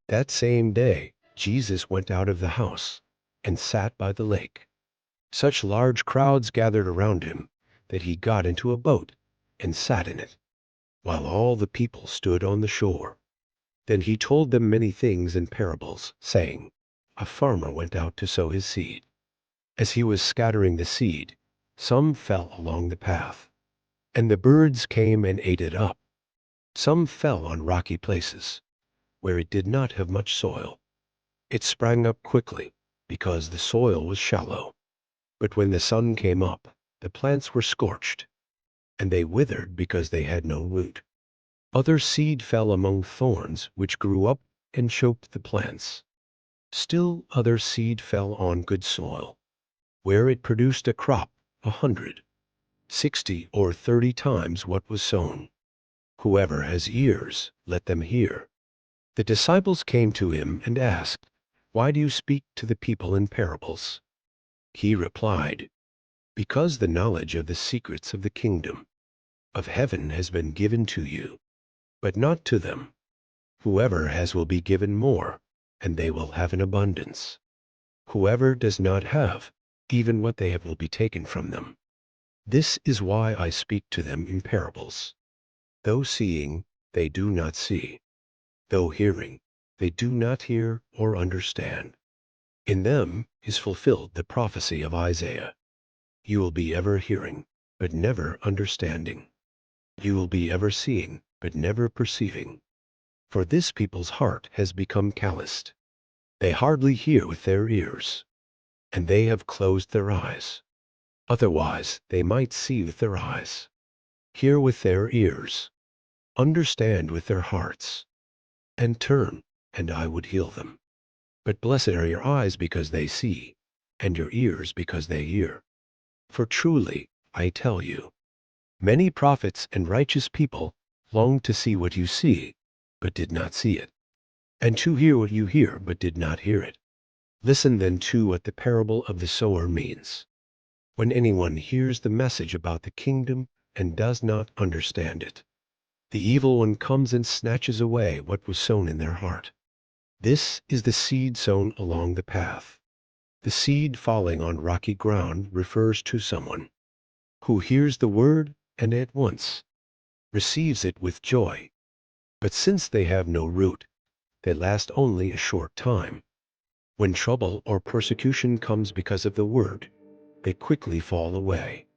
That same day, Jesus went out of the house and sat by the lake. Such large crowds gathered around him that he got into a boat and sat in it, while all the people stood on the shore. Then he told them many things in parables, saying, A farmer went out to sow his seed. As he was scattering the seed, some fell along the path, and the birds came and ate it up. Some fell on rocky places, where it did not have much soil. It sprang up quickly, because the soil was shallow. But when the sun came up, the plants were scorched, and they withered because they had no root. Other seed fell among thorns, which grew up and choked the plants. Still other seed fell on good soil, where it produced a crop 100, 60, or 30 times what was sown. Whoever has ears, let them hear. The disciples came to him and asked, Why do you speak to the people in parables? He replied, Because the knowledge of the secrets of the kingdom of heaven has been given to you, but not to them. Whoever has will be given more, and they will have an abundance. Whoever does not have, even what they have will be taken from them. This is why I speak to them in parables. Though seeing, they do not see. Though hearing, they do not hear or understand. In them is fulfilled the prophecy of Isaiah. You will be ever hearing, but never understanding. You will be ever seeing, but never perceiving. For this people's heart has become calloused. They hardly hear with their ears, and they have closed their eyes. Otherwise they might see with their eyes, hear with their ears, understand with their hearts, and turn, and I would heal them. But blessed are your eyes because they see, and your ears because they hear. For truly, I tell you, many prophets and righteous people longed to see what you see, but did not see it, and to hear what you hear, but did not hear it. Listen then to what the parable of the sower means. When anyone hears the message about the kingdom and does not understand it, the evil one comes and snatches away what was sown in their heart. This is the seed sown along the path. The seed falling on rocky ground refers to someone who hears the word and at once receives it with joy. But since they have no root, they last only a short time. When trouble or persecution comes because of the word, they quickly fall away.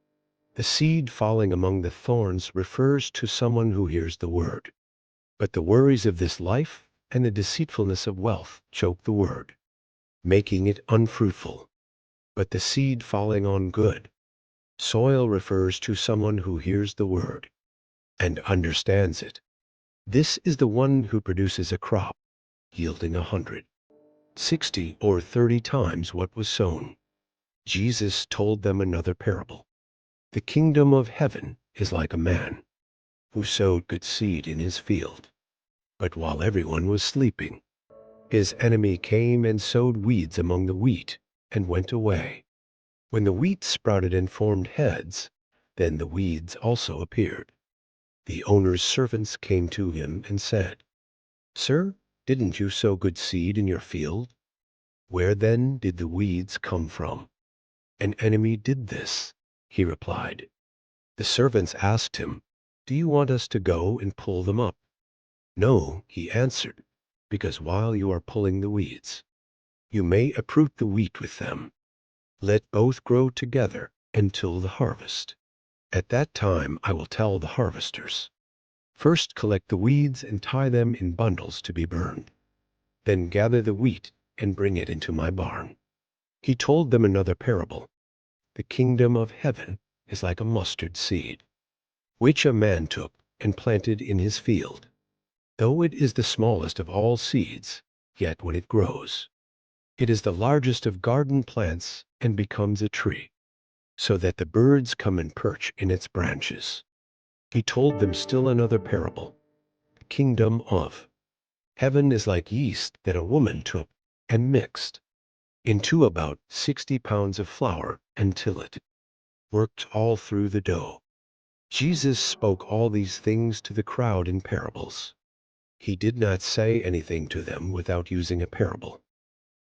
The seed falling among the thorns refers to someone who hears the word. But the worries of this life and the deceitfulness of wealth choke the word, making it unfruitful. But the seed falling on good soil refers to someone who hears the word and understands it. This is the one who produces a crop yielding 100, 60, or 30 times what was sown. Jesus told them another parable. The kingdom of heaven is like a man who sowed good seed in his field. But while everyone was sleeping, his enemy came and sowed weeds among the wheat and went away. When the wheat sprouted and formed heads, then the weeds also appeared. The owner's servants came to him and said, Sir, didn't you sow good seed in your field? Where then did the weeds come from? An enemy did this, he replied. The servants asked him, Do you want us to go and pull them up? No, he answered, because while you are pulling the weeds, you may uproot the wheat with them. Let both grow together until the harvest. At that time I will tell the harvesters, First collect the weeds and tie them in bundles to be burned. Then gather the wheat and bring it into my barn. He told them another parable. The kingdom of heaven is like a mustard seed, which a man took and planted in his field. Though it is the smallest of all seeds, yet when it grows, it is the largest of garden plants and becomes a tree, so that the birds come and perch in its branches. He told them still another parable. The kingdom of heaven is like yeast that a woman took and mixed into about 60 pounds of flour until it worked all through the dough. Jesus spoke all these things to the crowd in parables. He did not say anything to them without using a parable.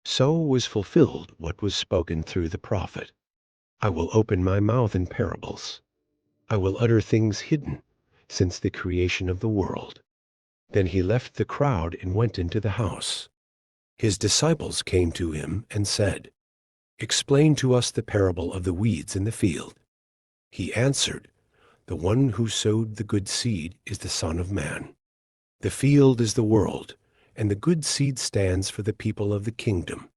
So was fulfilled what was spoken through the prophet. I will open my mouth in parables. I will utter things hidden since the creation of the world. Then he left the crowd and went into the house. His disciples came to him and said, "Explain to us the parable of the weeds in the field." He answered, "The one who sowed the good seed is the Son of Man. The field is the world, and the good seed stands for the people of the kingdom.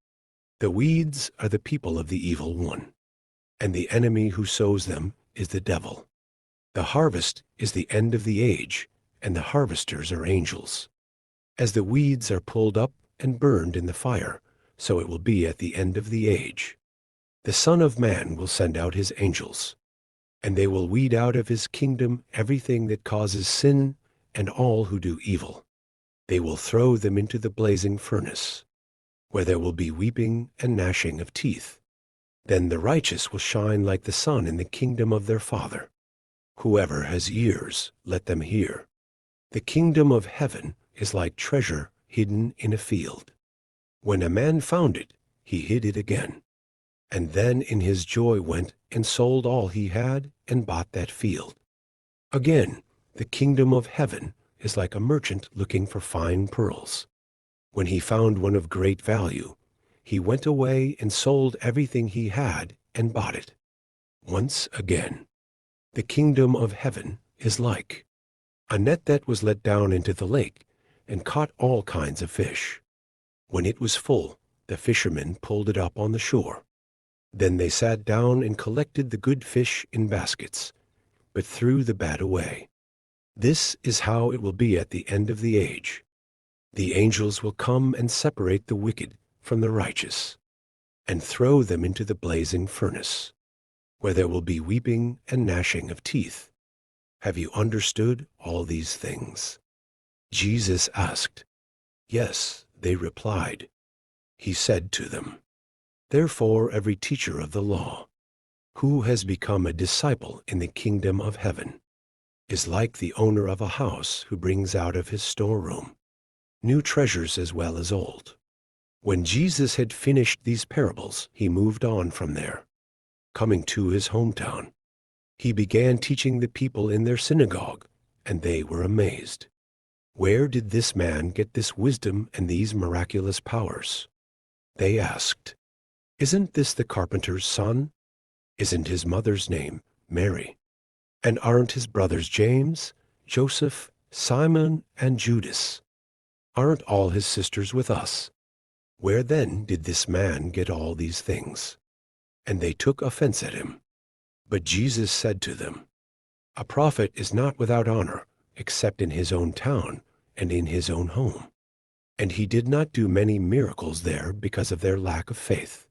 The weeds are the people of the evil one, and the enemy who sows them is the devil. The harvest is the end of the age, and the harvesters are angels. As the weeds are pulled up and burned in the fire, so it will be at the end of the age. The Son of Man will send out his angels, and they will weed out of his kingdom everything that causes sin and all who do evil. They will throw them into the blazing furnace, where there will be weeping and gnashing of teeth. Then the righteous will shine like the sun in the kingdom of their Father. Whoever has ears, let them hear. The kingdom of heaven is like treasure hidden in a field. When a man found it, he hid it again, and then in his joy went and sold all he had and bought that field. Again, the kingdom of heaven is like a merchant looking for fine pearls. When he found one of great value, he went away and sold everything he had and bought it. Once again, the kingdom of heaven is like a net that was let down into the lake and caught all kinds of fish. When it was full, the fishermen pulled it up on the shore. Then they sat down and collected the good fish in baskets, but threw the bad away. This is how it will be at the end of the age. The angels will come and separate the wicked from the righteous, and throw them into the blazing furnace, where there will be weeping and gnashing of teeth. Have you understood all these things?" Jesus asked. "Yes," they replied. He said to them, "Therefore every teacher of the law, who has become a disciple in the kingdom of heaven, is like the owner of a house who brings out of his storeroom new treasures as well as old." When Jesus had finished these parables, he moved on from there. Coming to his hometown, he began teaching the people in their synagogue, and they were amazed. "Where did this man get this wisdom and these miraculous powers?" They asked. "Isn't this the carpenter's son? Isn't his mother's name Mary? And aren't his brothers James, Joseph, Simon, and Judas? Aren't all his sisters with us? Where then did this man get all these things?" And they took offense at him. But Jesus said to them, "A prophet is not without honor, except in his own town and in his own home." And he did not do many miracles there because of their lack of faith.